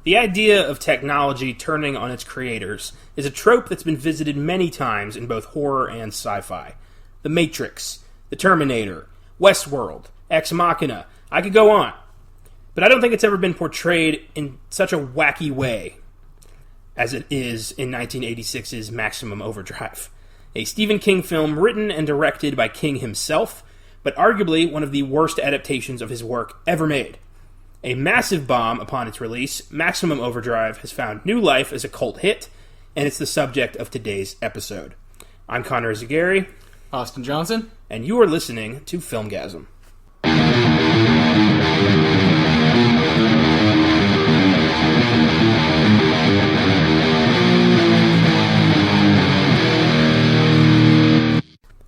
The idea of technology turning on its creators is a trope that's been visited many times in both horror and sci-fi. The Matrix, The Terminator, Westworld, Ex Machina, I could go on. But I don't think it's ever been portrayed in such a wacky way as it is in 1986's Maximum Overdrive, a Stephen King film written and directed by King himself, but arguably one of the worst adaptations of his work ever made. A massive bomb upon its release, Maximum Overdrive has found new life as a cult hit, and it's the subject of today's episode. I'm Connor Eyzaguirre. Austin Johnson. And you are listening to Filmgazm.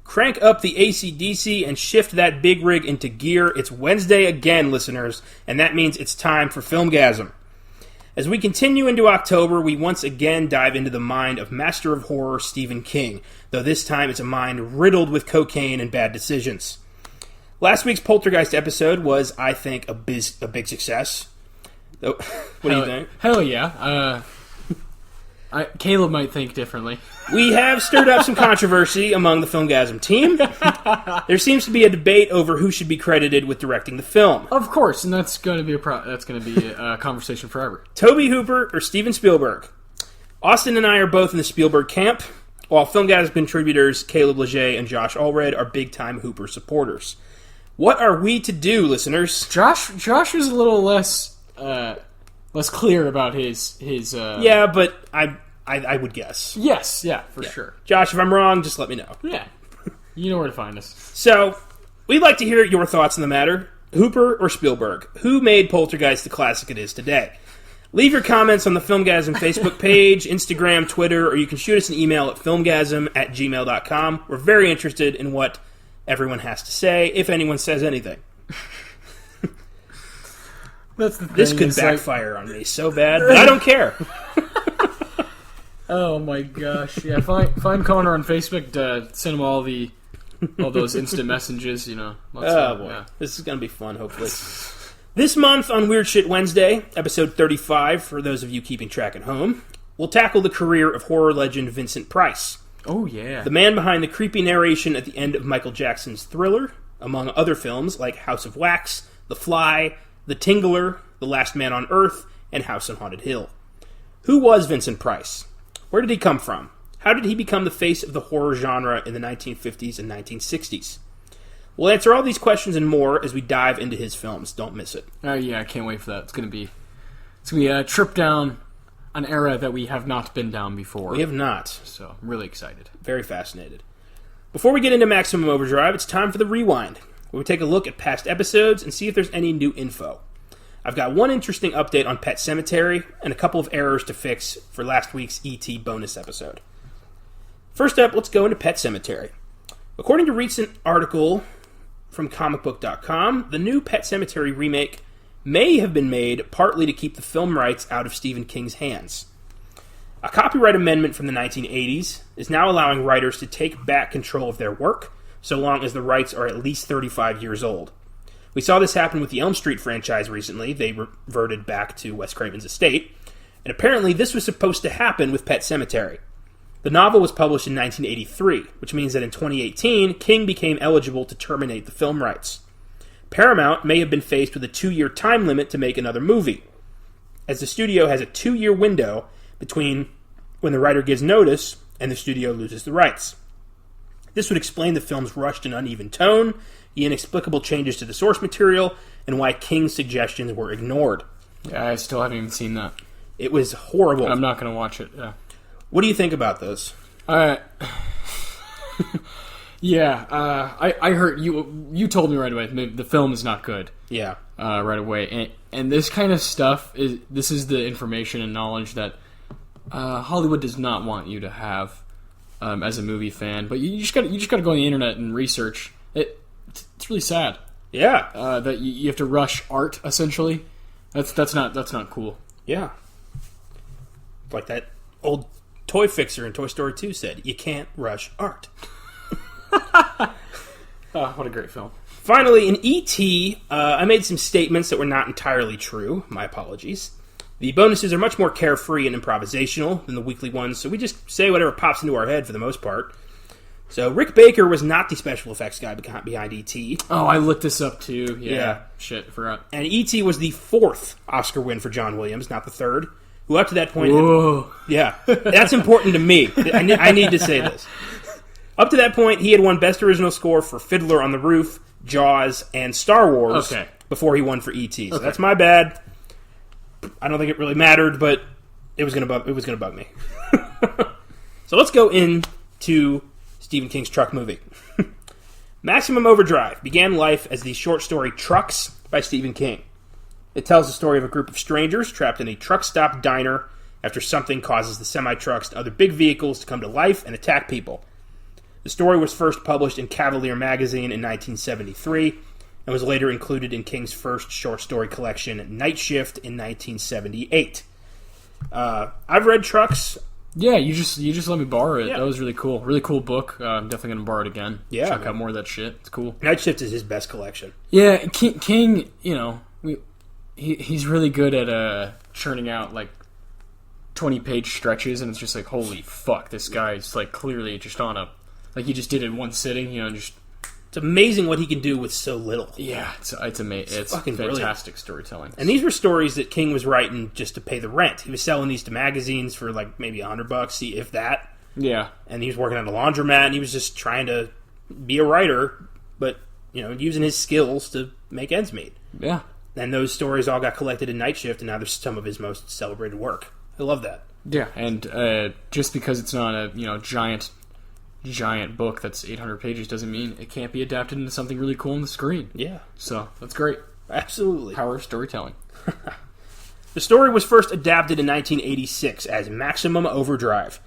Crank up the AC/DC and shift that big rig into gear. It's Wednesday again, listeners, and that means it's time for Filmgazm. As we continue into October, we once again dive into the mind of master of horror Stephen King, though this time it's a mind riddled with cocaine and bad decisions. Last week's Poltergeist episode was, I think, a big success. What do you think? Hell yeah. Caleb might think differently. We have stirred up some controversy among the Filmgazm team. There seems to be a debate over who should be credited with directing the film. Of course, and that's going to be a conversation forever. Tobe Hooper or Steven Spielberg? Austin and I are both in the Spielberg camp, while Filmgazm contributors Caleb Leger and Josh Allred are big-time Hooper supporters. What are we to do, listeners? Josh is a little less clear about his. Yeah, but I would guess. Yes, yeah, for sure. Josh, if I'm wrong, just let me know. Yeah, you know where to find us. So, we'd like to hear your thoughts on the matter. Hooper or Spielberg? Who made Poltergeist the classic it is today? Leave your comments on the Filmgazm Facebook page, Instagram, Twitter, or you can shoot us an email at filmgazm@gmail.com. We're very interested in what everyone has to say, if anyone says anything. That's the thing. This could backfire on me so bad, but I don't care. Oh my gosh! Yeah, find Connor on Facebook to send him all those instant messages. You know. Boy, yeah. This is gonna be fun. Hopefully, this month on Weird Shit Wednesday, episode 35. For those of you keeping track at home, we'll tackle the career of horror legend Vincent Price. Oh yeah, the man behind the creepy narration at the end of Michael Jackson's Thriller, among other films like House of Wax, The Fly, The Tingler, The Last Man on Earth, and House on Haunted Hill. Who was Vincent Price? Where did he come from? How did he become the face of the horror genre in the 1950s and 1960s? We'll answer all these questions and more as we dive into his films. Don't miss it. Oh yeah, I can't wait for that. It's gonna be a trip down an era that we have not been down before. We have not. So I'm really excited. Very fascinated. Before we get into Maximum Overdrive, it's time for the rewind, where we take a look at past episodes and see if there's any new info. I've got one interesting update on Pet Sematary and a couple of errors to fix for last week's E.T. bonus episode. First up, let's go into Pet Sematary. According to a recent article from comicbook.com, the new Pet Sematary remake may have been made partly to keep the film rights out of Stephen King's hands. A copyright amendment from the 1980s is now allowing writers to take back control of their work, so long as the rights are at least 35 years old. We saw this happen with the Elm Street franchise recently. They reverted back to Wes Craven's estate. And apparently this was supposed to happen with Pet Sematary. The novel was published in 1983, which means that in 2018, King became eligible to terminate the film rights. Paramount may have been faced with a 2-year time limit to make another movie, as the studio has a 2-year window between when the writer gives notice and the studio loses the rights. This would explain the film's rushed and uneven tone, the inexplicable changes to the source material, and why King's suggestions were ignored. Yeah, I still haven't even seen that. It was horrible. I'm not going to watch it, yeah. What do you think about those? Yeah, I heard you told me right away the film is not good. Yeah. Right away. And this kind of stuff, this is the information and knowledge that Hollywood does not want you to have as a movie fan. But you just got to go on the internet and research it. It's really sad. Yeah. That you have to rush art, essentially. That's not cool. Yeah. Like that old toy fixer in Toy Story 2 said, you can't rush art. Oh, what a great film. Finally, in E.T., I made some statements that were not entirely true. My apologies. The bonuses are much more carefree and improvisational than the weekly ones, so we just say whatever pops into our head for the most part. So Rick Baker was not the special effects guy behind E.T. Oh, I looked this up too. Yeah. Shit, I forgot. And E.T. was the 4th Oscar win for John Williams, not the 3rd, who up to that point... Whoa. Yeah, that's important to me. I need to say this. Up to that point, he had won Best Original Score for Fiddler on the Roof, Jaws, and Star Wars before he won for E.T. So that's my bad. I don't think it really mattered, but it was gonna bug me. So let's go into Stephen King's Truck movie. Maximum Overdrive began life as the short story Trucks by Stephen King. It tells the story of a group of strangers trapped in a truck stop diner after something causes the semi-trucks and other big vehicles to come to life and attack people. The story was first published in Cavalier magazine in 1973 and was later included in King's first short story collection, Night Shift, in 1978. I've read Trucks. Yeah, you just let me borrow it. Yeah. That was really cool. Really cool book. I'm definitely going to borrow it again. Yeah, Check out more of that shit. It's cool. Night Shift is his best collection. Yeah, King, he's really good at churning out, 20-page stretches, and it's just like, holy fuck, this guy's, clearly just on a... he just did it in one sitting, just... It's amazing what he can do with so little. Yeah, it's amazing. It's fucking fantastic brilliant. Storytelling. And these were stories that King was writing just to pay the rent. He was selling these to magazines for maybe $100, if that. Yeah. And he was working at a laundromat, and he was just trying to be a writer, but using his skills to make ends meet. Yeah. And those stories all got collected in Night Shift, and now they're some of his most celebrated work. I love that. Yeah, and just because it's not a giant book that's 800 pages doesn't mean it can't be adapted into something really cool on the screen. Yeah. So, that's great. Absolutely. Power of storytelling. The story was first adapted in 1986 as Maximum Overdrive,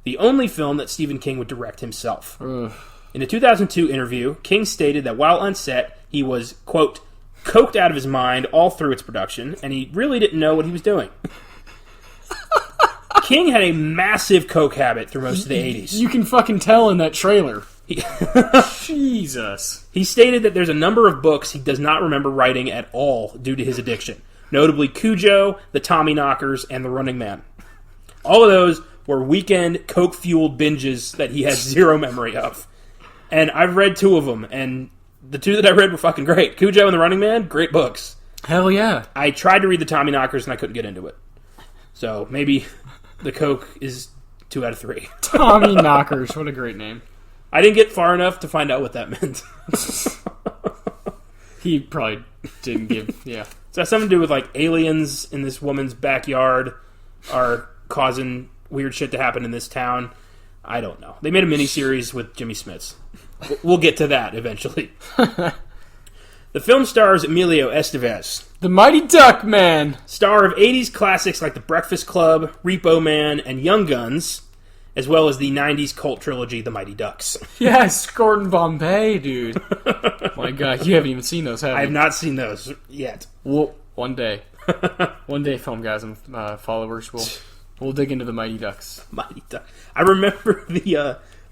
the only film that Stephen King would direct himself. Ugh. In a 2002 interview, King stated that while on set, he was, quote, coked out of his mind all through its production, and he really didn't know what he was doing. King had a massive coke habit through most of the 80s. You can fucking tell in that trailer. Jesus. He stated that there's a number of books he does not remember writing at all due to his addiction, notably Cujo, The Tommyknockers, and The Running Man. All of those were weekend coke-fueled binges that he has zero memory of. And I've read 2 of them, and the 2 that I read were fucking great. Cujo and The Running Man, great books. Hell yeah. I tried to read The Tommyknockers, and I couldn't get into it. So maybe the coke is 2 out of 3. Tommyknockers, what a great name. I didn't get far enough to find out what that meant. He probably didn't give... Yeah. So that's something to do with, aliens in this woman's backyard are causing weird shit to happen in this town. I don't know. They made a miniseries with Jimmy Smits. We'll get to that eventually. The film stars Emilio Estevez, The Mighty Duck Man. star of 80s classics like The Breakfast Club, Repo Man, and Young Guns, as well as the 90s cult trilogy The Mighty Ducks. Yes, Gordon Bombay, dude. My God, you haven't even seen those, have you? I have not seen those yet. Well, one day. One day, Filmgazm followers will dig into The Mighty Ducks. Mighty Ducks. I remember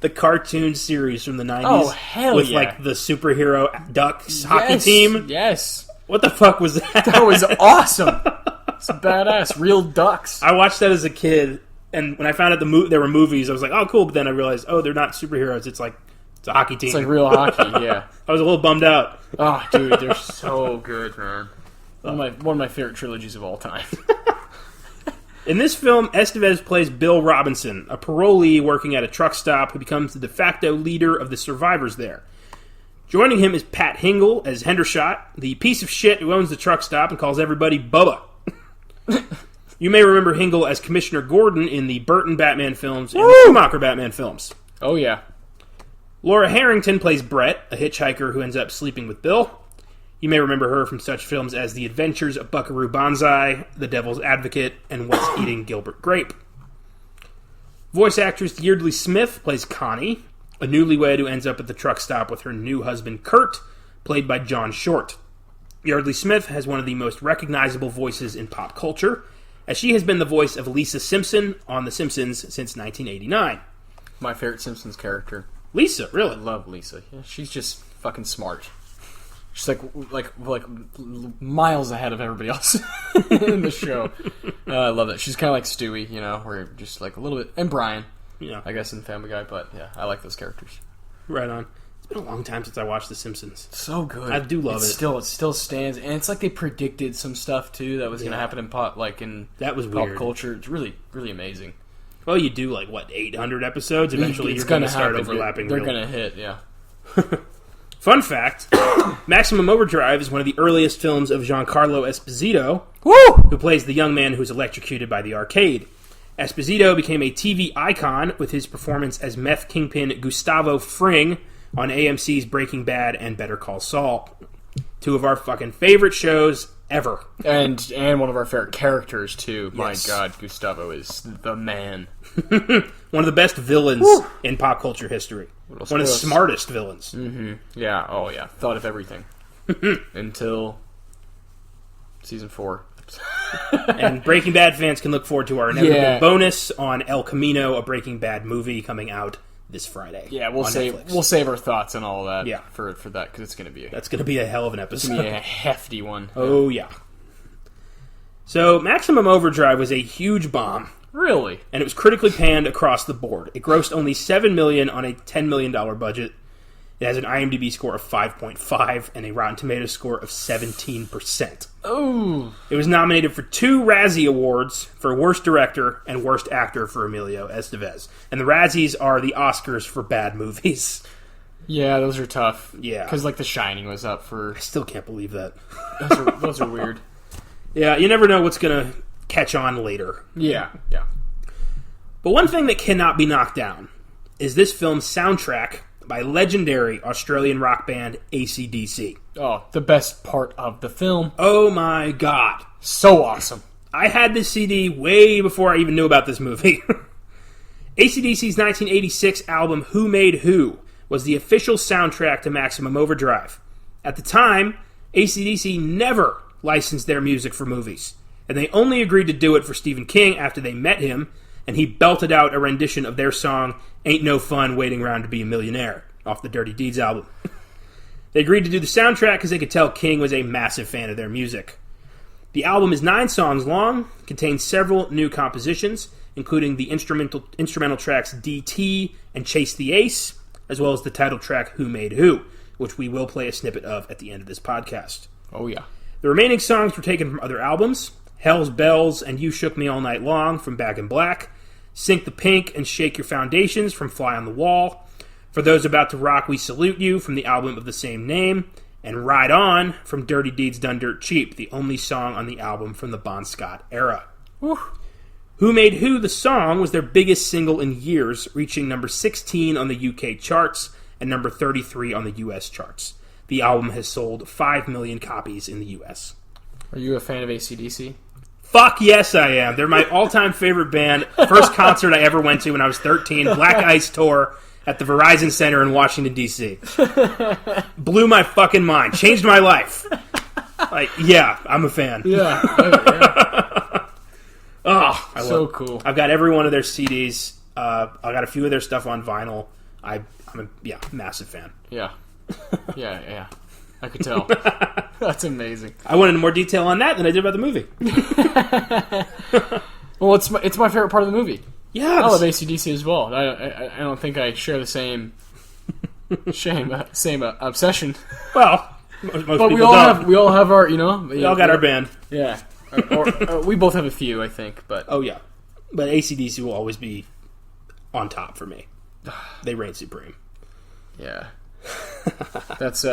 the cartoon series from the 90s. Oh, hell with, yeah. the superhero Ducks hockey team. Yes. What the fuck was that? That was awesome. It's badass. Real ducks. I watched that as a kid, and when I found out there were movies, I was like, oh, cool, but then I realized, they're not superheroes. It's a hockey team. It's like real hockey, yeah. I was a little bummed out. Oh, dude, they're so good, man. One of my favorite trilogies of all time. In this film, Estevez plays Bill Robinson, a parolee working at a truck stop who becomes the de facto leader of the survivors there. Joining him is Pat Hingle as Hendershot, the piece of shit who owns the truck stop and calls everybody Bubba. You may remember Hingle as Commissioner Gordon in the Burton Batman films and the Schumacher Batman films. Oh, yeah. Laura Harrington plays Brett, a hitchhiker who ends up sleeping with Bill. You may remember her from such films as The Adventures of Buckaroo Banzai, The Devil's Advocate, and What's Eating Gilbert Grape. Voice actress Yeardley Smith plays Connie, a newlywed who ends up at the truck stop with her new husband Kurt, played by John Short. Yeardley Smith has one of the most recognizable voices in pop culture, as she has been the voice of Lisa Simpson on The Simpsons since 1989. My favorite Simpsons character. Lisa, really? I love Lisa. Yeah, she's just fucking smart. She's like miles ahead of everybody else in the show. I love that. She's kind of like Stewie, where just like a little bit, and Brian, I guess in Family Guy. But yeah, I like those characters. Right on. It's been a long time since I watched The Simpsons. So good. I do love it. It still stands, and it's like they predicted some stuff too that was going to happen in pop weird. culture. It's really, really amazing. Well, you do 800 episodes. Eventually, you're going to start overlapping. They're going to hit, yeah. Fun fact: Maximum Overdrive is one of the earliest films of Giancarlo Esposito, who plays the young man who's electrocuted by the arcade. Esposito became a TV icon with his performance as meth kingpin Gustavo Fring on AMC's Breaking Bad and Better Call Saul. Two of our fucking favorite shows ever. And one of our favorite characters, too. Yes. My God, Gustavo is the man. One of the best villains in pop culture history. One of the smartest villains. Mm-hmm. Yeah, oh yeah. Thought of everything. Until season 4. And Breaking Bad fans can look forward to our inevitable bonus on El Camino, a Breaking Bad movie coming out this Friday. Yeah, we'll save our thoughts on all of that. Yeah. for that because it's going to be that's going to be a hell of an episode. It's going to be a hefty one. Oh yeah. So Maximum Overdrive was a huge bomb. Really? And it was critically panned across the board. It grossed only $7 million on a $10 million budget. It has an IMDb score of 5.5 and a Rotten Tomatoes score of 17%. Oh. It was nominated for 2 Razzie Awards for Worst Director and Worst Actor for Emilio Estevez. And the Razzies are the Oscars for bad movies. Yeah, those are tough. Yeah. Because, The Shining was up for... I still can't believe that. Those are weird. Yeah, you never know what's going to catch on later. Yeah. But one thing that cannot be knocked down is this film's soundtrack by legendary Australian rock band AC/DC. Oh, the best part of the film. Oh my god. So awesome. I had this CD way before I even knew about this movie. AC/DC's 1986 album Who Made Who was the official soundtrack to Maximum Overdrive. At the time, AC/DC never licensed their music for movies, and they only agreed to do it for Stephen King after they met him, and he belted out a rendition of their song Ain't No Fun Waiting Around to Be a Millionaire off the Dirty Deeds album. They agreed to do the soundtrack because they could tell King was a massive fan of their music. The album is 9 songs long, contains several new compositions, including the instrumental tracks DT and Chase the Ace, as well as the title track Who Made Who, which we will play a snippet of at the end of this podcast. Oh yeah. The remaining songs were taken from other albums: Hell's Bells and You Shook Me All Night Long from Back in Black, Sink the Pink and Shake Your Foundations from Fly on the Wall, For Those About to Rock We Salute You from the album of the same name, and Ride On from Dirty Deeds Done Dirt Cheap, the only song on the album from the Bon Scott era. Whew. Who Made Who, the song, was their biggest single in years, reaching number 16 on the UK charts and number 33 on the US charts. The album has sold 5 million copies in the US. Are you a fan of AC/DC? Fuck yes, I am. They're my all-time favorite band. First concert I ever went to when I was 13, Black Ice Tour at the Verizon Center in Washington, D.C. Blew my fucking mind. Changed my life. Yeah, I'm a fan. Yeah. Oh, so cool. I've got every one of their CDs. I've got a few of their stuff on vinyl. I'm a massive fan. Yeah. Yeah. I could tell. That's amazing. I went into more detail on that than I did about the movie. Well, it's my favorite part of the movie. Yeah, I love AC/DC as well. I don't think I share the same obsession. Well, most but people don't. We all have our, we all got our band. Yeah, or we both have a few, I think. But oh yeah, but AC/DC will always be on top for me. They reign supreme. Yeah, that's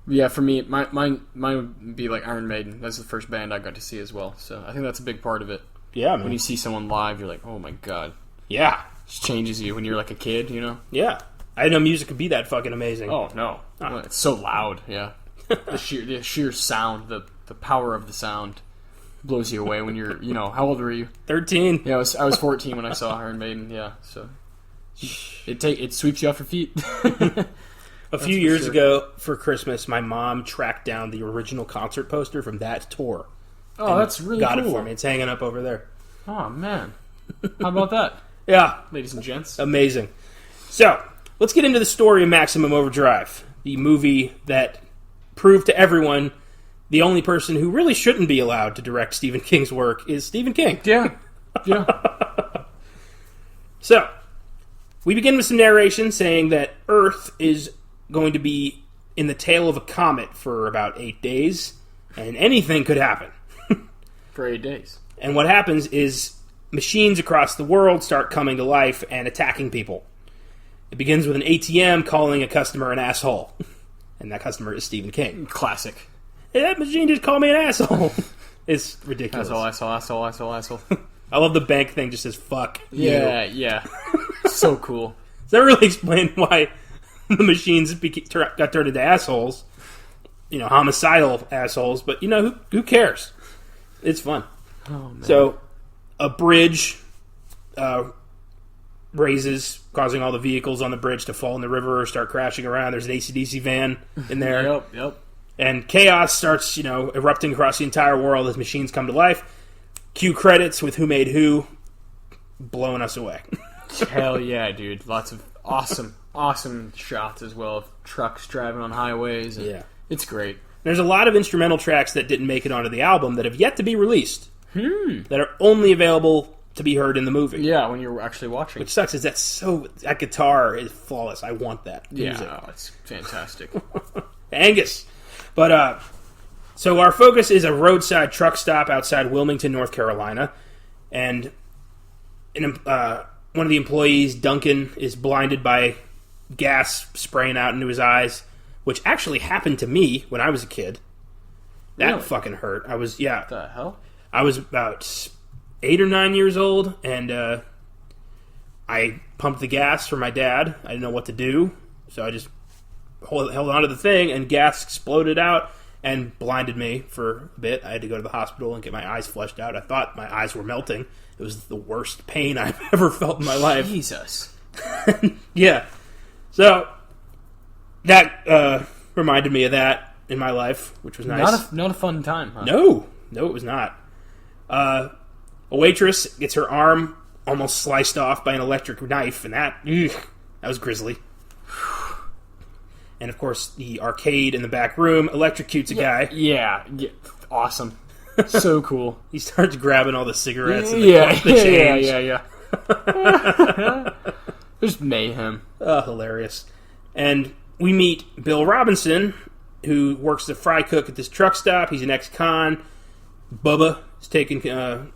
yeah, for me, mine would be like Iron Maiden. That's the first band I got to see as well. So I think that's a big part of it. Yeah, man. When you see someone live, you're like, oh my god. Yeah. It just changes you when you're like a kid, Yeah. I didn't know music could be that fucking amazing. Oh, no. Well, it's so loud, yeah. the sheer sound, the power of the sound blows you away when you're, how old were you? 13. Yeah, I was 14 when I saw Iron Maiden, yeah. So it sweeps you off your feet. A few years ago, for Christmas, my mom tracked down the original concert poster from that tour. Oh, that's really cool. Got it for me. It's hanging up over there. Oh, man. How about that? Yeah. Ladies and gents. Amazing. So, let's get into the story of Maximum Overdrive, the movie that prove to everyone the only person who really shouldn't be allowed to direct Stephen King's work is Stephen King. Yeah. Yeah. So, we begin with some narration saying that Earth is going to be in the tail of a comet for about 8 days, and anything could happen. For 8 days. And what happens is machines across the world start coming to life and attacking people. It begins with an ATM calling a customer an asshole. And that customer is Stephen King. Classic. Hey, that machine just called me an asshole. It's ridiculous. Asshole. I love the bank thing just says fuck you. Yeah. So cool. Does that really explain why the machines got turned into assholes? You know, homicidal assholes. But, you know, who cares? It's fun. Oh, man. So, a bridge raises, causing all the vehicles on the bridge to fall in the river or start crashing around. There's an AC/DC van in there. Yep. And chaos starts, erupting across the entire world as machines come to life. Cue credits with Who Made Who, blowing us away. Hell yeah, dude. Lots of awesome shots as well of trucks driving on highways. And it's great. There's a lot of instrumental tracks that didn't make it onto the album that have yet to be released. That are only available to be heard in the movie. Yeah, when you're actually watching. Which sucks, is that guitar is flawless. I want that music. Yeah, it's fantastic. Angus. But, so our focus is a roadside truck stop outside Wilmington, North Carolina. And one of the employees, Duncan, is blinded by gas spraying out into his eyes, which actually happened to me when I was a kid. That Really? fucking hurt. What the hell? I was about 8 or 9 years old, and I pumped the gas for my dad. I didn't know what to do, so I just held onto the thing, and gas exploded out and blinded me for a bit. I had to go to the hospital and get my eyes flushed out. I thought my eyes were melting. It was the worst pain I've ever felt in my life. Jesus. Yeah. So, that reminded me of that in my life, which was nice. Not a fun time, huh? No, it was not. A waitress gets her arm almost sliced off by an electric knife, and that was grisly. And of course, the arcade in the back room electrocutes a guy. Yeah. Awesome. So cool. He starts grabbing all the cigarettes and the change. Yeah. There's mayhem. Oh, hilarious. And we meet Bill Robinson, who works as a fry cook at this truck stop. He's an ex-con. Bubba is taking taking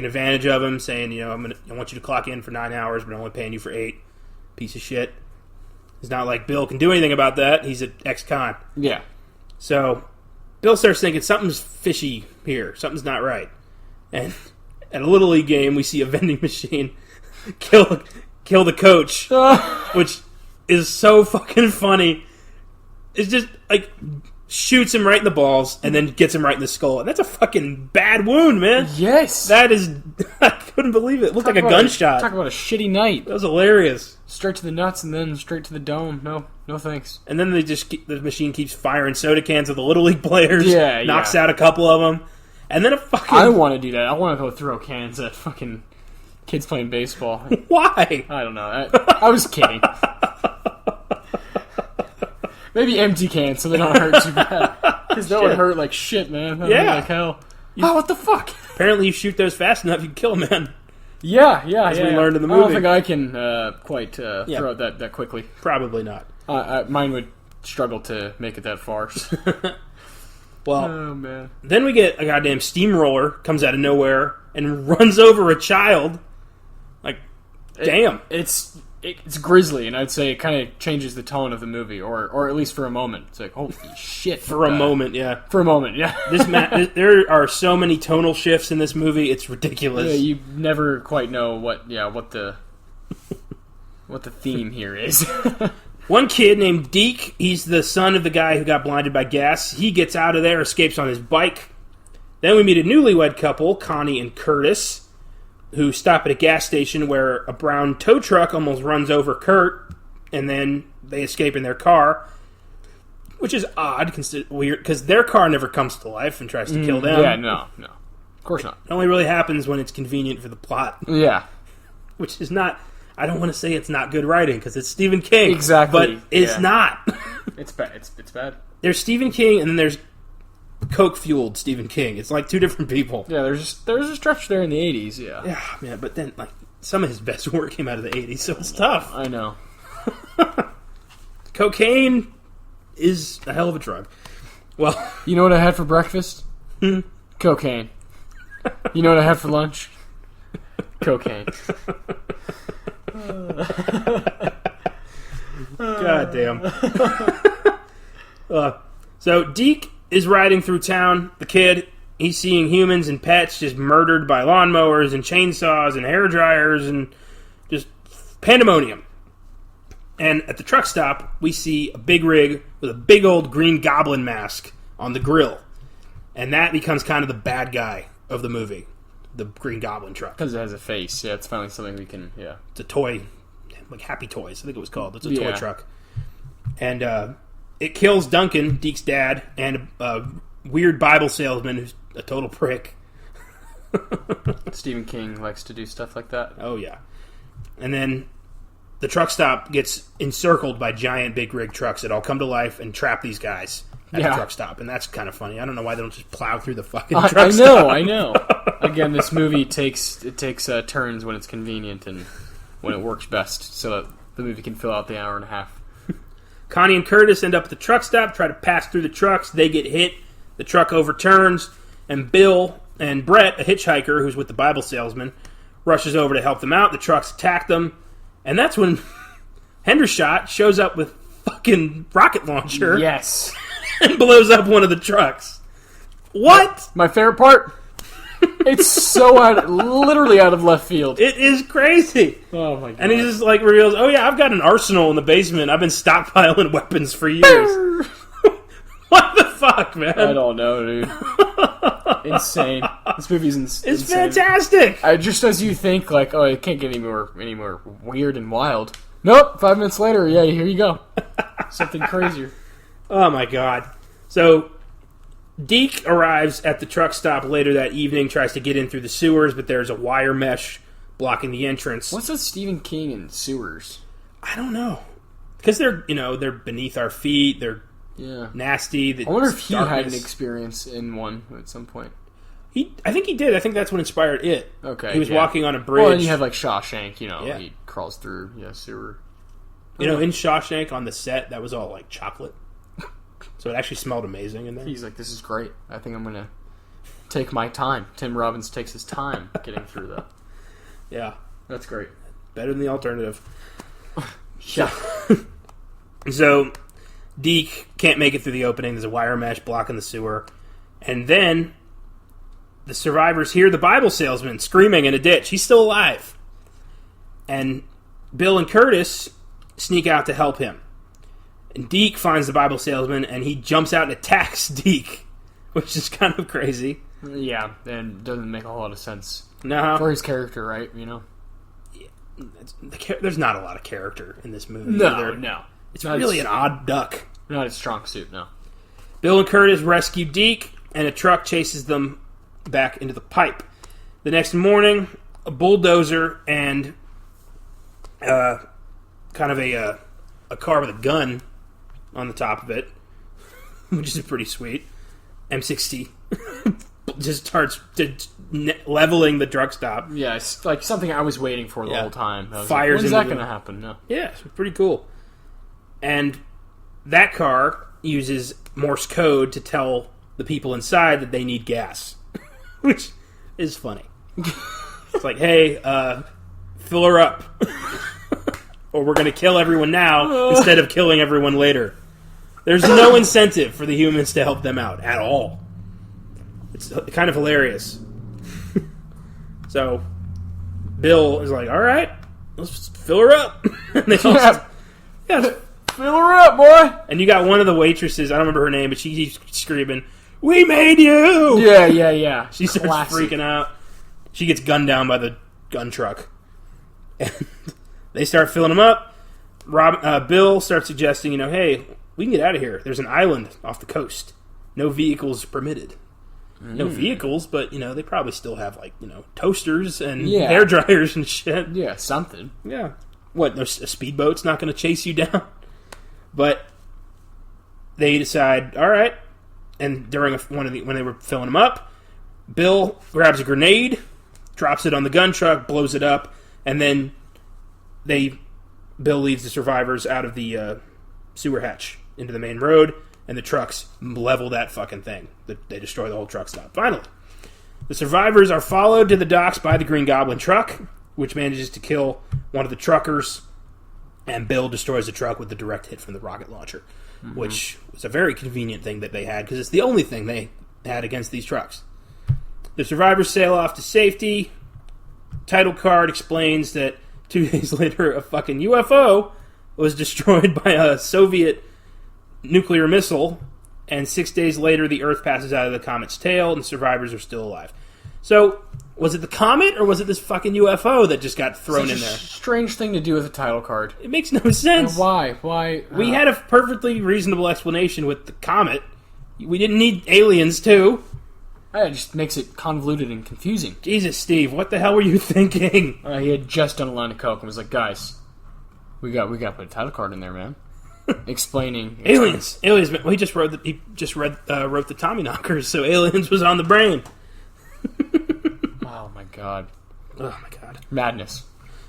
advantage of him, saying, I want you to clock in for 9 hours, but I'm only paying you for 8. Piece of shit. It's not like Bill can do anything about that. He's an ex-con. Yeah. So Bill starts thinking something's fishy here. Something's not right. And at a Little League game, we see a vending machine kill the coach, which is so fucking funny. It's just like shoots him right in the balls and then gets him right in the skull. And that's a fucking bad wound, man. Yes. That is... I couldn't believe it. It looked like a gunshot. Talk about a shitty night. That was hilarious. Straight to the nuts and then straight to the dome. No thanks. And then the machine keeps firing soda cans at the Little League players. Yeah, knocks out a couple of them. And then I want to do that. I want to go throw cans at fucking kids playing baseball. Why? I don't know. I was kidding. Maybe empty cans so they don't hurt too bad. Because that would hurt like shit, man. That would hurt like hell. What the fuck? Apparently you shoot those fast enough, you can kill a man. Yeah. As we learned in the movie. I don't think I can quite throw it that quickly. Probably not. Mine would struggle to make it that far. Well, oh, man. Then we get a goddamn steamroller comes out of nowhere and runs over a child. Like, damn. It's grisly, and I'd say it kind of changes the tone of the movie, or at least for a moment. It's like, holy shit. For a moment, yeah. There are so many tonal shifts in this movie, it's ridiculous. Yeah, you never quite know what the theme here is. One kid named Deke, he's the son of the guy who got blinded by gas. He gets out of there, escapes on his bike. Then we meet a newlywed couple, Connie and Curtis, who stop at a gas station where a brown tow truck almost runs over Kurt, and then they escape in their car, which is odd, weird, because their car never comes to life and tries to kill them. Yeah, no. Of course not. It only really happens when it's convenient for the plot. Yeah. Which is not... I don't want to say it's not good writing because it's Stephen King. Exactly. But it's not. It's bad. It's bad. There's Stephen King and then there's Coke-fueled Stephen King. It's like two different people. Yeah, there's a stretch there in the 80s, yeah. Yeah, man, but then like some of his best work came out of the 80s, so it's tough. I know. Cocaine is a hell of a drug. Well, you know what I had for breakfast? Cocaine. You know what I had for lunch? Cocaine. God damn. So Deke is riding through town. The kid, he's seeing humans and pets just murdered by lawnmowers and chainsaws and hairdryers and just pandemonium. And at the truck stop, we see a big rig with a big old green goblin mask on the grill. And that becomes kind of the bad guy of the movie. The green goblin truck. Because it has a face. Yeah, it's finally something we can, yeah. It's a toy, like Happy Toys, I think it was called. It's a toy truck. And it kills Duncan, Deke's dad, and a weird Bible salesman who's a total prick. Stephen King likes to do stuff like that. Oh, yeah. And then the truck stop gets encircled by giant big rig trucks that all come to life and trap these guys at the truck stop. And that's kind of funny. I don't know why they don't just plow through the fucking truck stop. I know. Again, this movie takes turns when it's convenient and when it works best so that the movie can fill out the hour and a half. Connie and Curtis end up at the truck stop, try to pass through the trucks. They get hit. The truck overturns. And Bill and Brett, a hitchhiker who's with the Bible salesman, rushes over to help them out. The trucks attack them. And that's when Hendershot shows up with fucking rocket launcher. Yes. And blows up one of the trucks. What? My favorite part? It's so literally out of left field. It is crazy. Oh my god. And he just like reveals, oh yeah, I've got an arsenal in the basement. I've been stockpiling weapons for years. What the fuck, man? I don't know, dude. Insane. This movie's insane. It's fantastic. Just as you think, like, oh, it can't get any more weird and wild. Nope. 5 minutes later, yeah, here you go. Something crazier. Oh my god. So Deke arrives at the truck stop later that evening, tries to get in through the sewers, but there's a wire mesh blocking the entrance. What's with Stephen King and sewers? I don't know. Because they're beneath our feet, they're nasty. I wonder if he had an experience in one at some point. I think he did. I think that's what inspired it. Okay. He was walking on a bridge. Well, and you have like Shawshank, he crawls through sewer. In Shawshank on the set, that was all like chocolate. So it actually smelled amazing in there. He's like, this is great. I think I'm going to take my time. Tim Robbins takes his time getting through that. Yeah. That's great. Better than the alternative. Yeah. So Deke can't make it through the opening. There's a wire mesh blocking the sewer. And then the survivors hear the Bible salesman screaming in a ditch. He's still alive. And Bill and Curtis sneak out to help him. And Deke finds the Bible salesman, and he jumps out and attacks Deke, which is kind of crazy. Yeah, and doesn't make a whole lot of sense. No. For his character, right? Yeah, there's not a lot of character in this movie. No. It's really an odd duck. Not his strong suit, no. Bill and Curtis rescue Deke, and a truck chases them back into the pipe. The next morning, a bulldozer and kind of a car with a gun on the top of it, which is pretty sweet. M60 just starts leveling the truck stop. Yeah, it's like something I was waiting for the whole time. Fires. When's that going to happen? No. Yeah, it's pretty cool. And that car uses Morse code to tell the people inside that they need gas, which is funny. It's like, hey, fill her up. Or we're going to kill everyone now instead of killing everyone later. There's no incentive for the humans to help them out at all. It's kind of hilarious. So Bill is like, all right, let's fill her up. And they fill her up, boy. And you got one of the waitresses, I don't remember her name, but she's screaming, we made you! Yeah. She starts freaking out. She gets gunned down by the gun truck. And they start filling them up. Bill starts suggesting, hey, we can get out of here. There's an island off the coast. No vehicles permitted. No vehicles, but, they probably still have, toasters and hair dryers and shit. Yeah, something. Yeah. a speedboat's not going to chase you down? But they decide, all right. And during when they were filling them up, Bill grabs a grenade, drops it on the gun truck, blows it up, and then Bill leads the survivors out of the sewer hatch into the main road, and the trucks level that fucking thing. They destroy the whole truck stop. Finally, the survivors are followed to the docks by the Green Goblin truck, which manages to kill one of the truckers, and Bill destroys the truck with the direct hit from the rocket launcher, which was a very convenient thing that they had, because it's the only thing they had against these trucks. The survivors sail off to safety. Title card explains that 2 days later, a fucking UFO was destroyed by a Soviet nuclear missile, and 6 days later, the Earth passes out of the comet's tail, and the survivors are still alive. So, was it the comet, or was it this fucking UFO that just got thrown in there? Strange thing to do with a title card. It makes no sense. Why? Why? We had a perfectly reasonable explanation with the comet. We didn't need aliens, too. It just makes it convoluted and confusing. Jesus, Steve, what the hell were you thinking? He had just done a line of coke and was like, "Guys, we got to put a title card in there, man." Explaining aliens. Well, he just wrote the Tommyknockers, so aliens was on the brain. Oh my god! Oh my god! Madness.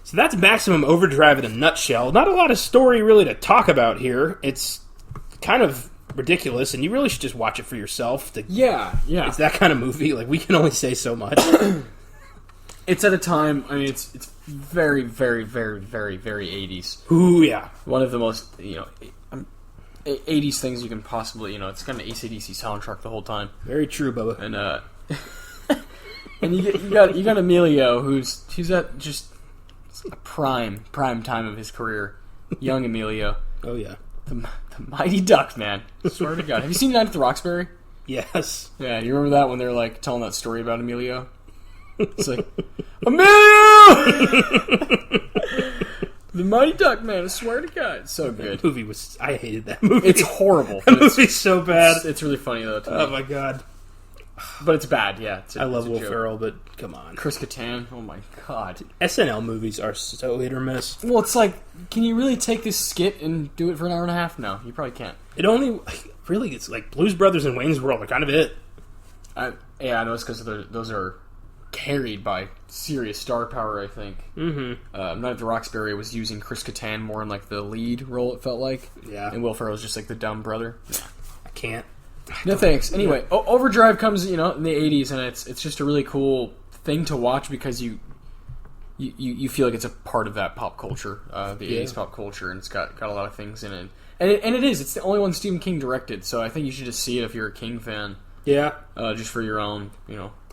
So that's Maximum Overdrive in a nutshell. Not a lot of story really to talk about here. It's kind of ridiculous, and you really should just watch it for yourself. Yeah. It's that kind of movie. Like, we can only say so much. It's at a time. I mean, it's very, very, very, very, very 80s. Ooh, yeah. One of the most 80s things you can possibly. It's got an AC/DC soundtrack the whole time. Very true, Bubba. And and you got Emilio, who's at just a prime time of his career. Young Emilio. Oh yeah. The Mighty Ducks, man. I swear to God. Have you seen Night at the Roxbury? Yes. Yeah, you remember that when they're like telling that story about Emilio? It's like, Emilio! The Mighty Duck, man. I swear to God. It's so good. That movie I hated that movie. It's horrible. That movie's so bad. It's really funny, though, to me. Oh my God. But it's bad, yeah. I love Will Ferrell, but come on. Chris Kattan, oh my God. SNL movies are so hit or miss. Well, it's like, can you really take this skit and do it for an hour and a half? No, you probably can't. It only, really, it's like Blues Brothers and Wayne's World are kind of it. Yeah, I know it's because those are carried by serious star power, I think. Mm-hmm. Night at the Roxbury was using Chris Kattan more in like the lead role, it felt like. Yeah. And Will Ferrell's just like the dumb brother. Yeah. I can't. No thanks. Anyway, Overdrive comes, in the 80s, and it's just a really cool thing to watch because you feel like it's a part of that pop culture, the 80s pop culture, and it's got a lot of things in it. And it is. It's the only one Stephen King directed, so I think you should just see it if you're a King fan. Yeah. Just for your own,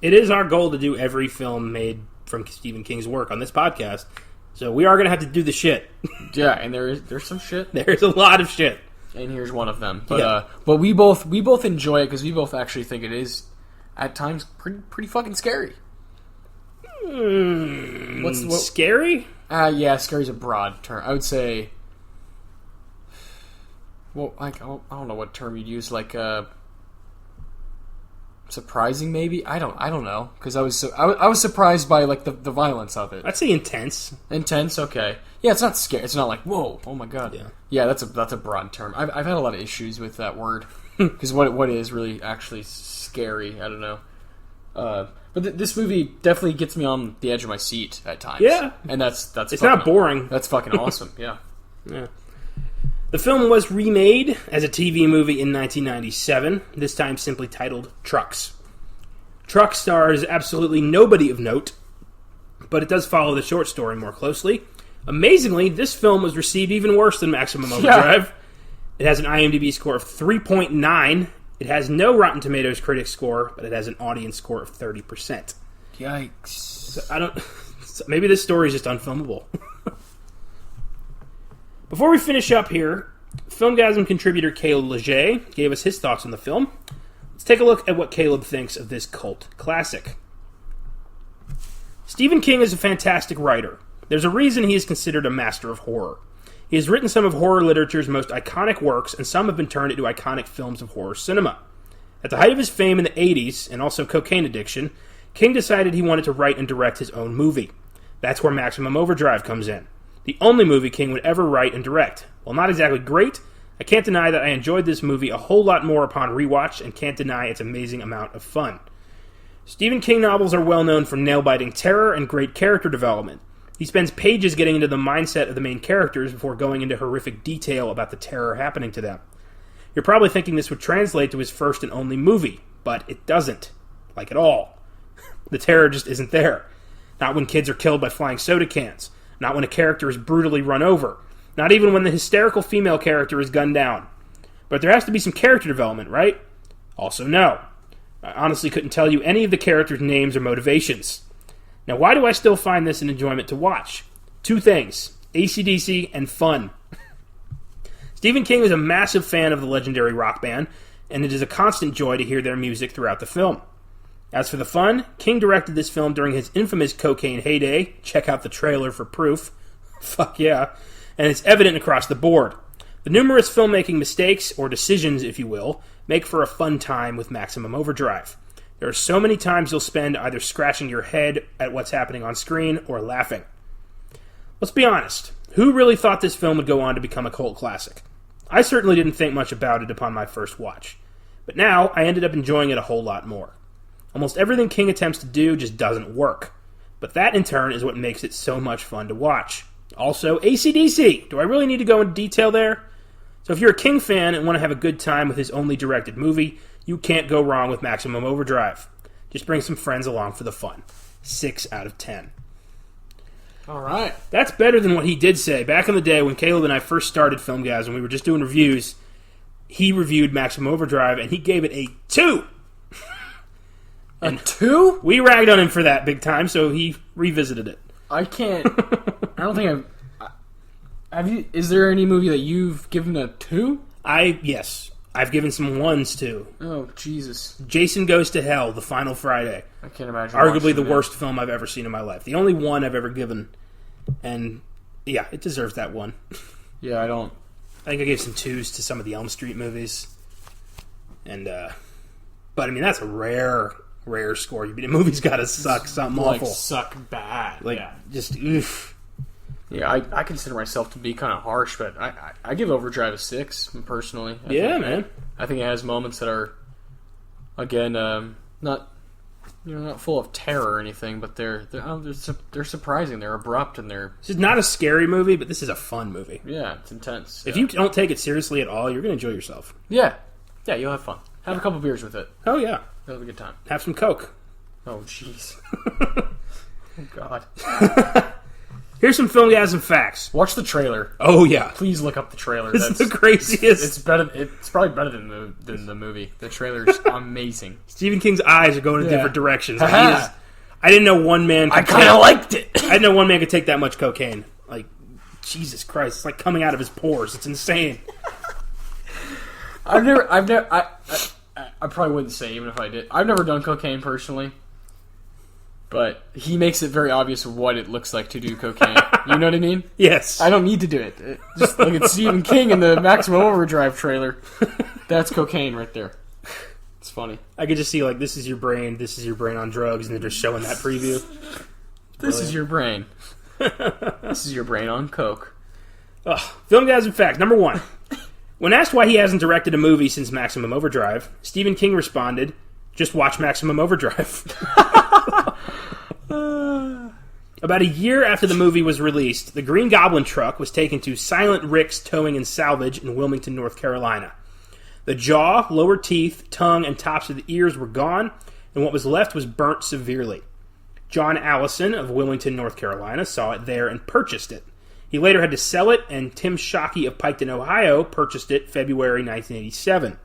It is our goal to do every film made from Stephen King's work on this podcast, so we are going to have to do the shit. Yeah, and there's some shit. There's a lot of shit. And here's one of them. But but we both enjoy it because we both actually think it is at times pretty fucking scary. What's scary? Yeah, scary's a broad term. I would say. Well, I don't know what term you'd use. Like surprising, maybe. I don't know because I was surprised by like the violence of it. I'd say intense. Intense, okay. Yeah, it's not scary. It's not like whoa, oh my God. Yeah, that's a broad term. I've had a lot of issues with that word because what is really actually scary? I don't know. But this movie definitely gets me on the edge of my seat at times. Yeah, and that's it's not boring. That's fucking awesome. Yeah. Yeah. The film was remade as a TV movie in 1997, this time simply titled Trucks. Trucks stars absolutely nobody of note, but it does follow the short story more closely. Amazingly, this film was received even worse than Maximum Overdrive. It has an IMDb score of 3.9. It has no Rotten Tomatoes critic score, but it has an audience score of 30%. Yikes. So maybe this story is just unfilmable. Before we finish up here, Filmgazm contributor Caleb Leger gave us his thoughts on the film. Let's take a look at what Caleb thinks of this cult classic. Stephen King is a fantastic writer. There's a reason he is considered a master of horror. He has written some of horror literature's most iconic works, and some have been turned into iconic films of horror cinema. At the height of his fame in the 80s, and also cocaine addiction, King decided he wanted to write and direct his own movie. That's where Maximum Overdrive comes in. The only movie King would ever write and direct. While not exactly great, I can't deny that I enjoyed this movie a whole lot more upon rewatch and can't deny its amazing amount of fun. Stephen King novels are well known for nail-biting terror and great character development. He spends pages getting into the mindset of the main characters before going into horrific detail about the terror happening to them. You're probably thinking this would translate to his first and only movie, but it doesn't. Like at all. The terror just isn't there. Not when kids are killed by flying soda cans. Not when a character is brutally run over. Not even when the hysterical female character is gunned down. But there has to be some character development, right? Also, no. I honestly couldn't tell you any of the characters' names or motivations. Now, why do I still find this an enjoyment to watch? Two things. AC/DC and fun. Stephen King is a massive fan of the legendary rock band, and it is a constant joy to hear their music throughout the film. As for the fun, King directed this film during his infamous cocaine heyday. Check out the trailer for proof. Fuck yeah. And it's evident across the board. The numerous filmmaking mistakes, or decisions if you will, make for a fun time with Maximum Overdrive. There are so many times you'll spend either scratching your head at what's happening on screen or laughing. Let's be honest. Who really thought this film would go on to become a cult classic? I certainly didn't think much about it upon my first watch. But now, I ended up enjoying it a whole lot more. Almost everything King attempts to do just doesn't work. But that, in turn, is what makes it so much fun to watch. Also, AC/DC. Do I really need to go into detail there? So if you're a King fan and want to have a good time with his only directed movie, you can't go wrong with Maximum Overdrive. Just bring some friends along for the fun. 6 out of 10. All right. That's better than what he did say. Back in the day when Caleb and I first started Filmgazm, we were just doing reviews, he reviewed Maximum Overdrive, and he gave it a 2. A 2? We ragged on him for that big time, so he revisited it. I can't... I don't think have you... Is there any movie that you've given a 2? Yes. I've given some 1s, too. Oh, Jesus. Jason Goes to Hell, The Final Friday. I can't imagine. Arguably the worst film I've ever seen in my life. The only one I've ever given. And, yeah, it deserves that 1. Yeah, I don't... I think I gave some 2s to some of the Elm Street movies. And, but, I mean, that's a rare score. The movie's got to suck something awful. Suck bad. Just, oof. Yeah, I consider myself to be kind of harsh, but I give Overdrive a 6, personally. Man. I think it has moments that are, again, not full of terror or anything, but they're surprising. They're abrupt, and they're... This is not a scary movie, but this is a fun movie. Yeah, it's intense. If you don't take it seriously at all, you're going to enjoy yourself. Yeah, you'll have fun. Have a couple beers with it. Oh, yeah. It'll be a good time. Have some Coke. Oh, jeez. Oh, God. Here's some Filmgazm facts. Watch the trailer. Oh, yeah. Please look up the trailer. It's the craziest. It's better. It's probably better than the movie. The trailer's amazing. Stephen King's eyes are going in different directions. Like Uh-huh. I didn't know one man could I kind of liked it. I didn't know one man could take that much cocaine. Like, Jesus Christ. It's like coming out of his pores. It's insane. I probably wouldn't say, even if I did. I've never done cocaine personally. But he makes it very obvious what it looks like to do cocaine. You know what I mean? Yes. I don't need to do it. Just look at Stephen King in the Maximum Overdrive trailer. That's cocaine right there. It's funny. I could just see, like, this is your brain on drugs, and they're just showing that preview. This is your brain. This is your brain on coke. Filmgazm fact, number 1. When asked why he hasn't directed a movie since Maximum Overdrive, Stephen King responded, just watch Maximum Overdrive. About a year after the movie was released, the Green Goblin truck was taken to Silent Rick's Towing and Salvage in Wilmington, North Carolina. The jaw, lower teeth, tongue, and tops of the ears were gone, and what was left was burnt severely. John Allison of Wilmington, North Carolina, saw it there and purchased it. He later had to sell it, and Tim Shockey of Piketon, Ohio, purchased it February 1987.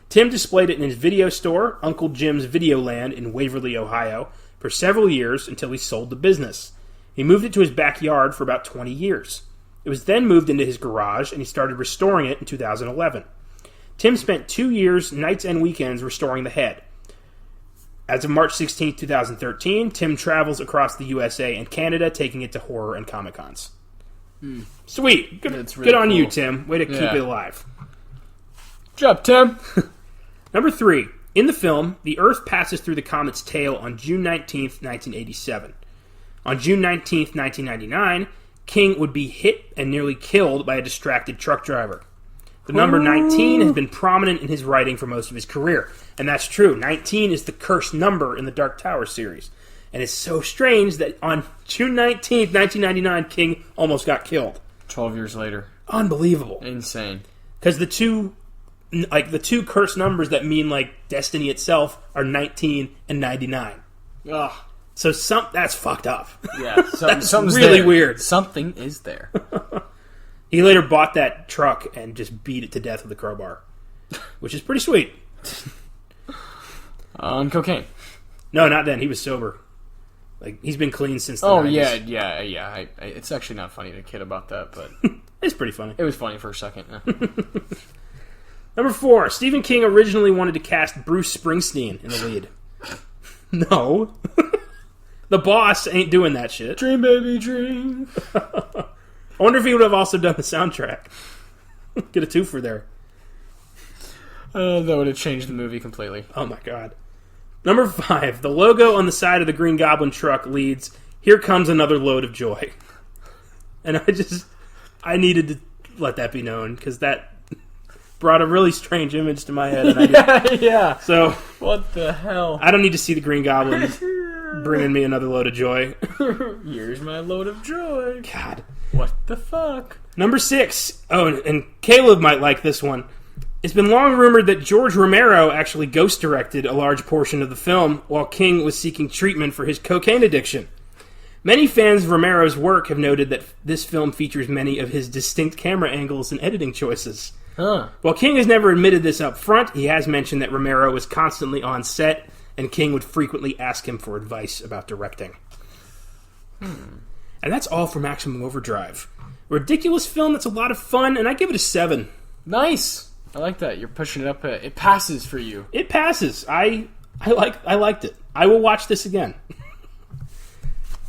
Tim displayed it in his video store, Uncle Jim's Videoland in Waverly, Ohio, for several years until he sold the business. He moved it to his backyard for about 20 years. It was then moved into his garage, and he started restoring it in 2011. Tim spent 2 years, nights and weekends, restoring the head. As of March 16, 2013, Tim travels across the USA and Canada, taking it to horror and Comic-Cons. Sweet. Good on you, Tim. Way to keep it alive. Good job, Tim. Number 3. In the film, the Earth passes through the comet's tail on June 19th, 1987. On June 19th, 1999, King would be hit and nearly killed by a distracted truck driver. The number 19 has been prominent in his writing for most of his career. And that's true. 19 is the cursed number in the Dark Tower series. And it's so strange that on June 19th, 1999, King almost got killed. 12 years later. Unbelievable. Insane. Because the two cursed numbers that mean, like, destiny itself are 19 and 99. Ugh. So that's fucked up. Yeah, something's really there. weird. Something is there. He later bought that truck and just beat it to death with a crowbar, which is pretty sweet. On cocaine. No, not then. He was sober. Like, he's been clean since the 90s. yeah. It's actually not funny to kid about that, but It's pretty funny. it was funny for a second. Yeah. Number 4. Stephen King originally wanted to cast Bruce Springsteen in the lead. No. The boss ain't doing that shit. Dream, baby, dream. I wonder if he would have also done the soundtrack. Get a twofer there. That would have changed the movie completely. Oh my god. Number 5. The logo on the side of the Green Goblin truck reads, "Here comes another load of joy." And I needed to let that be known, because that brought a really strange image to my head. And Yeah. So, What the hell? I don't need to see the Green Goblin bringing me another load of joy. Here's my load of joy. God. What the fuck? Number 6. Oh, and Caleb might like this one. It's been long rumored that George Romero actually ghost-directed a large portion of the film while King was seeking treatment for his cocaine addiction. Many fans of Romero's work have noted that this film features many of his distinct camera angles and editing choices. Huh. While King has never admitted this up front, he has mentioned that Romero was constantly on set, and King would frequently ask him for advice about directing. And that's all for Maximum Overdrive. Ridiculous film that's a lot of fun, and I give it a 7. Nice. I like that. You're pushing it up. It passes for you. It passes. I liked it. I will watch this again.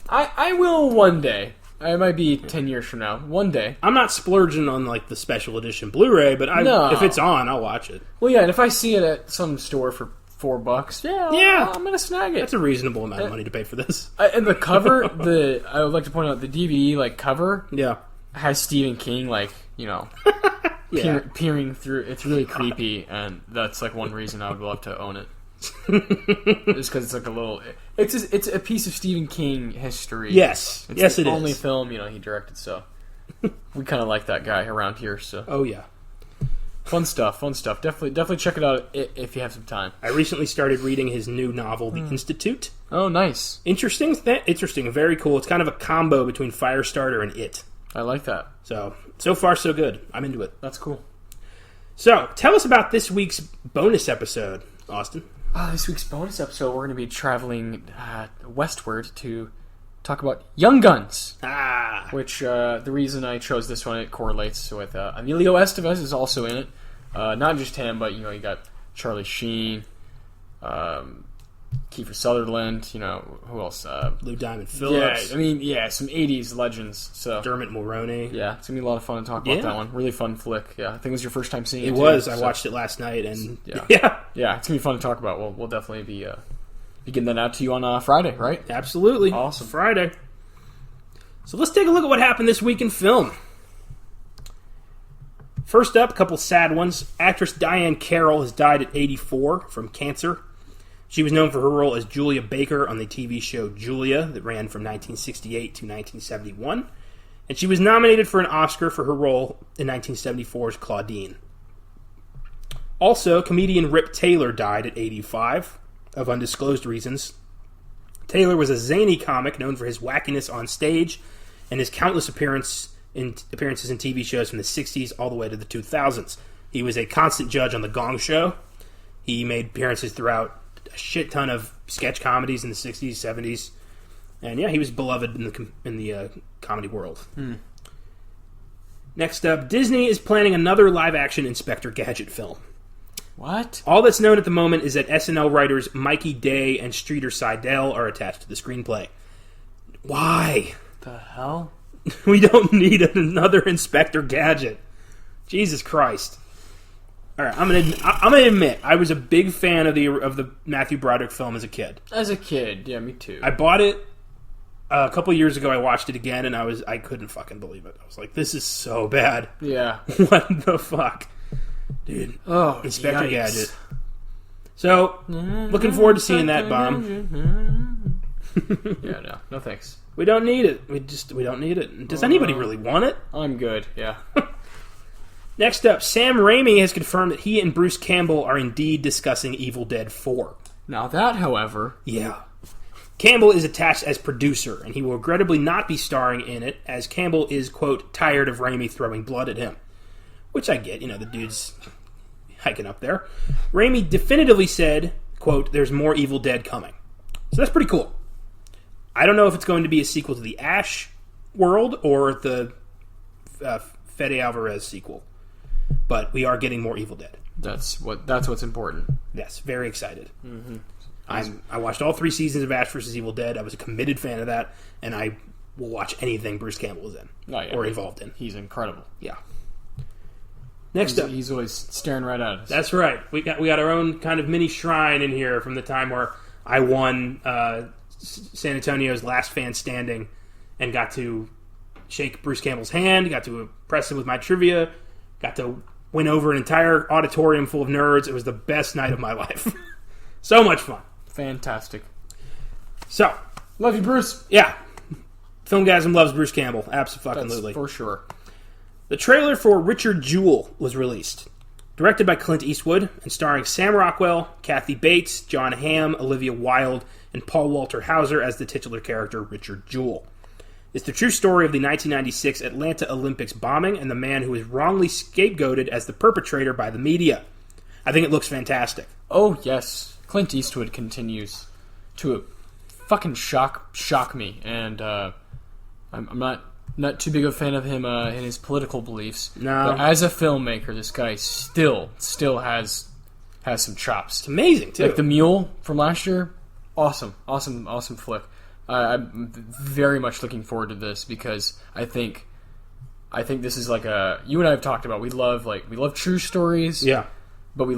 I will one day. It might be 10 years from now. One day. I'm not splurging on like the special edition Blu-ray, but if it's on, I'll watch it. Well, yeah, and if I see it at some store for $4, yeah, I'm gonna snag it. That's a reasonable amount of money to pay for this. And the cover, I would like to point out the DVD cover. Yeah, has Stephen King peering through. It's really creepy, and that's one reason I would love to own it. Just because it's a little. It's a piece of Stephen King history. Yes, it's the only film he directed. So we kind of like that guy around here. So oh yeah, fun stuff. Definitely check it out if you have some time. I recently started reading his new novel, The Institute. Oh, nice. Interesting, very cool. It's kind of a combo between Firestarter and It. I like that. So far so good. I'm into it. That's cool. So tell us about this week's bonus episode, Austin. This week's bonus episode, we're going to be traveling westward to talk about Young Guns. Which, the reason I chose this one, it correlates with Emilio Estevez is also in it. Not just him, but, you got Charlie Sheen, Kiefer Sutherland, who else? Lou Diamond Phillips. Yeah, some 80s legends. So Dermot Mulroney. Yeah, it's going to be a lot of fun to talk about that one. Really fun flick. Yeah, I think it was your first time seeing it. It was. I watched it last night, and yeah, it's going to be fun to talk about. We'll definitely be getting that out to you on Friday, right? Absolutely. Awesome. Friday. So let's take a look at what happened this week in film. First up, a couple sad ones. Actress Diane Carroll has died at 84 from cancer. She was known for her role as Julia Baker on the TV show Julia that ran from 1968 to 1971. And she was nominated for an Oscar for her role in 1974's Claudine. Also, comedian Rip Taylor died at 85 of undisclosed reasons. Taylor was a zany comic known for his wackiness on stage and his countless appearances in TV shows from the 60s all the way to the 2000s. He was a constant judge on The Gong Show. He made appearances throughout a shit ton of sketch comedies in the 60s, 70s. And yeah, he was beloved in the comedy world. Next up, Disney is planning another live-action Inspector Gadget film. What? All that's known at the moment is that SNL writers Mikey Day and Streeter Seidel are attached to the screenplay. Why? The hell? We don't need another Inspector Gadget. Jesus Christ. All right, I'm gonna admit I was a big fan of the Matthew Broderick film as a kid. As a kid, yeah, me too. I bought it A couple years ago, I watched it again, and I couldn't fucking believe it. I was like, this is so bad. Yeah. What the fuck? Dude. Oh, Inspector yikes. Gadget. So, looking forward to seeing that bomb. Yeah, no thanks. We don't need it. We don't need it. Does anybody really want it? I'm good, yeah. Next up, Sam Raimi has confirmed that he and Bruce Campbell are indeed discussing Evil Dead 4. Now that, however... Yeah. Campbell is attached as producer, and he will regrettably not be starring in it, as Campbell is, quote, tired of Raimi throwing blood at him. Which I get, the dude's hiking up there. Raimi definitively said, quote, there's more Evil Dead coming. So that's pretty cool. I don't know if it's going to be a sequel to the Ash world or the Fede Alvarez sequel, but we are getting more Evil Dead. That's what's important. Yes, very excited. Mm-hmm. I watched all 3 seasons of Ash vs. Evil Dead. I was a committed fan of that, and I will watch anything Bruce Campbell is in or involved in. He's incredible. Yeah. Next up, he's always staring right at us. That's right. We got our own kind of mini shrine in here from the time where I won San Antonio's Last Fan Standing and got to shake Bruce Campbell's hand, got to impress him with my trivia, got to win over an entire auditorium full of nerds. It was the best night of my life. So much fun. Fantastic. So. Love you, Bruce. Yeah. Filmgazm loves Bruce Campbell. Absolutely. That's for sure. The trailer for Richard Jewell was released. Directed by Clint Eastwood and starring Sam Rockwell, Kathy Bates, John Hamm, Olivia Wilde, and Paul Walter Hauser as the titular character Richard Jewell. It's the true story of the 1996 Atlanta Olympics bombing and the man who was wrongly scapegoated as the perpetrator by the media. I think it looks fantastic. Oh, yes. Clint Eastwood continues to fucking shock me, and I'm not too big of a fan of him in his political beliefs. No. But as a filmmaker, this guy still has some chops. It's amazing, too. Like The Mule from last year, awesome flick. I'm very much looking forward to this because I think this is like you and I have talked about. We love true stories. Yeah. But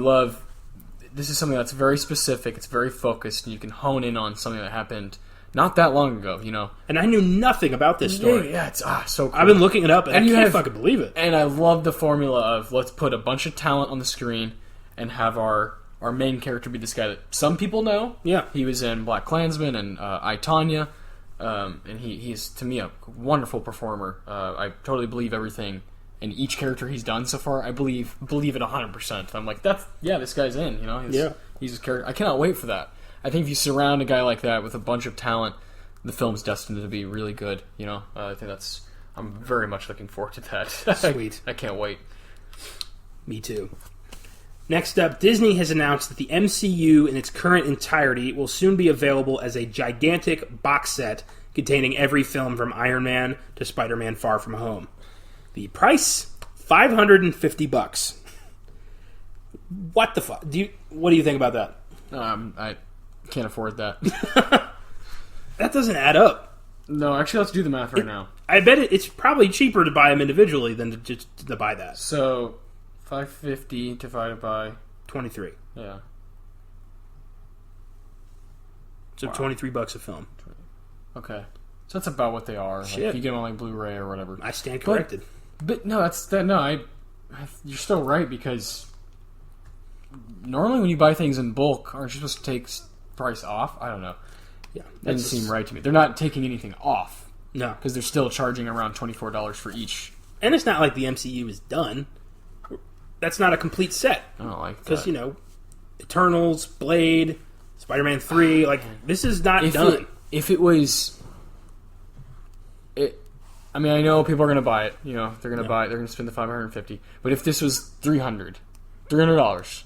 this is something that's very specific, it's very focused, and you can hone in on something that happened not that long ago, And I knew nothing about this story. Yeah, it's so cool. I've been looking it up, and I can't fucking believe it. And I love the formula of let's put a bunch of talent on the screen and have our main character be this guy that some people know. Yeah. He was in BlacKkKlansman and I, Tonya, and he's, to me, a wonderful performer. I totally believe everything. And each character he's done so far, I believe it 100%. I'm like, this guy's in, He's a character. I cannot wait for that. I think if you surround a guy like that with a bunch of talent, the film's destined to be really good, I think I'm very much looking forward to that. Sweet. I can't wait. Me too. Next up, Disney has announced that the MCU in its current entirety will soon be available as a gigantic box set containing every film from Iron Man to Spider-Man Far From Home. The price, $550. What the fuck? What do you think about that? I can't afford that. That doesn't add up. No, actually, let's do the math right now. I bet it's probably cheaper to buy them individually than to buy that. So, $550 divided by 23. Yeah. So wow. $23 a film. Okay. So that's about what they are. Shit. Like, you get them on like Blu-ray or whatever. I stand corrected. But no, you're still right, because normally when you buy things in bulk, aren't you supposed to take price off? I don't know. Yeah, that doesn't seem right to me. They're not taking anything off. No, because they're still charging around $24 for each. And it's not like the MCU is done. That's not a complete set. I don't like that. Because, Eternals, Blade, Spider-Man 3, this is not done. If it was... I mean, I know people are going to buy it. They're going to buy it. They're going to spend the $550. But if this was $300,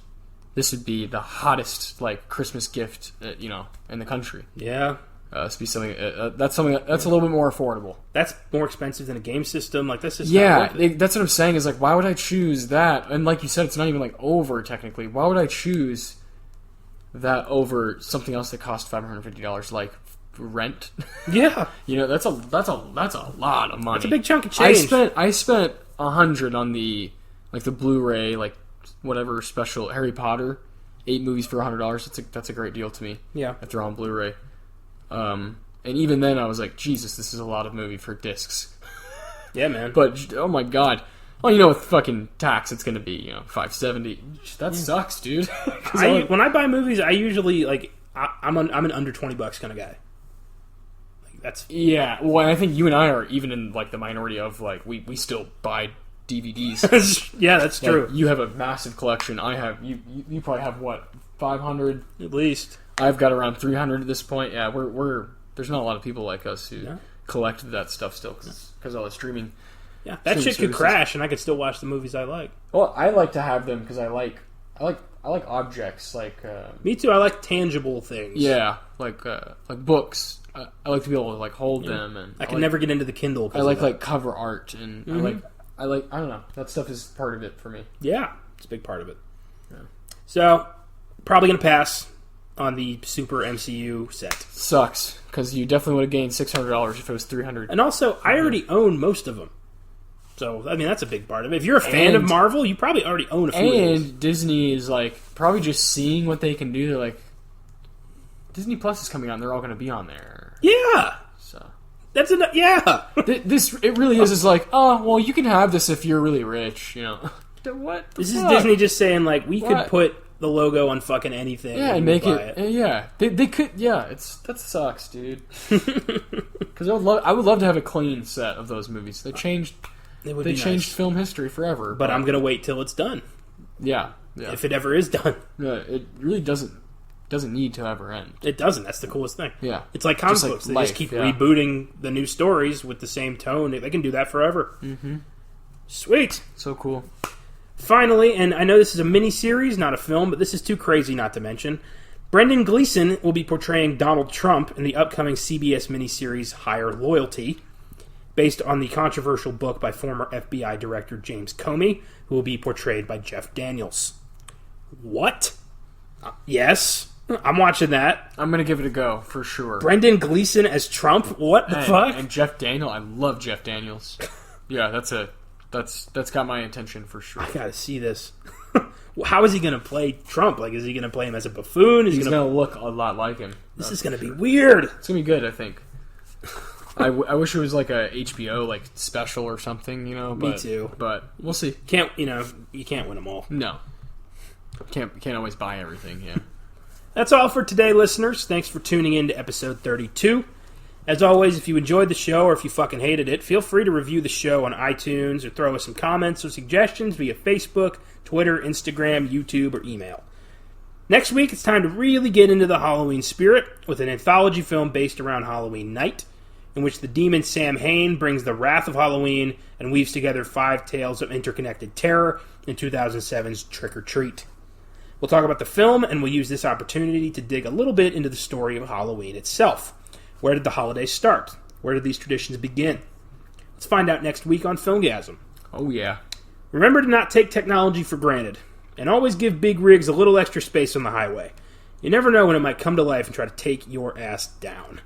this would be the hottest Christmas gift, in the country. Yeah. This would be something that's a little bit more affordable. That's more expensive than a game system. That's just that's what I'm saying. Is why would I choose that? And like you said, it's not even over technically. Why would I choose that over something else that costs $550, like rent? Yeah. That's a lot of money. That's a big chunk of change. I spent $100 on the Blu-ray, whatever special Harry Potter, 8 movies for $100. That's a great deal to me. Yeah. If they're on Blu-ray. And even then, I was like, Jesus, this is a lot of movie for discs. Yeah, man. But, oh my god. Well, you know, with fucking tax, it's going to be, $570. That sucks, dude. When I buy movies, I usually, like, I'm an under $20 kind of guy. Like, that's... Yeah, well, I think you and I are even in, like, the minority of, like, we still buy DVDs. Yeah, that's true. Like, you have a massive collection. I have, you probably have, what, 500? At least. I've got around 300 at this point. Yeah, there's not a lot of people like us who collect that stuff still, because all the streaming... Yeah, that shit could crash, and I could still watch the movies I like. Well, I like to have them because I like objects. Like me too. I like tangible things. Yeah, like books. I like to be able to like hold them, and I can never get into the Kindle. I like cover art, and I don't know, that stuff is part of it for me. Yeah, it's a big part of it. Yeah. So probably gonna pass on the Super MCU set. Sucks because you definitely would have gained $600 if it was $300. And also, I already own most of them. So, I mean, that's a big part of it. If you're a fan of Marvel, you probably already own a few of those. And Disney is, like, probably just seeing what they can do. They're like, Disney Plus is coming out, and they're all going to be on there. Yeah! So That's enough. Yeah! It really is. It's like, oh, well, you can have this if you're really rich, What? This is Disney just saying, like, we could put the logo on fucking anything. Yeah, and make it. Yeah. They could, that sucks, dude. Because I would love to have a clean set of those movies. They changed film history forever. But I'm going to wait till it's done. Yeah. If it ever is done. Yeah, it really doesn't need to ever end. It doesn't. That's the coolest thing. Yeah. It's like comic books. They just keep rebooting the new stories with the same tone. They can do that forever. Mm-hmm. Sweet. So cool. Finally, and I know this is a mini-series, not a film, but this is too crazy not to mention, Brendan Gleeson will be portraying Donald Trump in the upcoming CBS miniseries Higher Loyalty, based on the controversial book by former FBI Director James Comey, who will be portrayed by Jeff Daniels. What? Yes, I'm watching that. I'm going to give it a go, for sure. Brendan Gleeson as Trump? What the fuck? And Jeff Daniels, I love Jeff Daniels. Yeah, that's got my attention for sure. I gotta see this. How is he gonna play Trump? Like, is he gonna play him as a buffoon? He's gonna look a lot like him. This is gonna be weird. It's gonna be good, I think. I wish it was like a HBO like special or something, But, me too. But we'll see. You can't win them all. No, can't always buy everything. Yeah. That's all for today, listeners. Thanks for tuning in to episode 32. As always, if you enjoyed the show or if you fucking hated it, feel free to review the show on iTunes or throw us some comments or suggestions via Facebook, Twitter, Instagram, YouTube, or email. Next week, it's time to really get into the Halloween spirit with an anthology film based around Halloween night, in which the demon Sam Hain brings the wrath of Halloween and weaves together 5 tales of interconnected terror in 2007's Trick or Treat. We'll talk about the film, and we'll use this opportunity to dig a little bit into the story of Halloween itself. Where did the holidays start? Where did these traditions begin? Let's find out next week on Filmgazm. Oh, yeah. Remember to not take technology for granted, and always give big rigs a little extra space on the highway. You never know when it might come to life and try to take your ass down.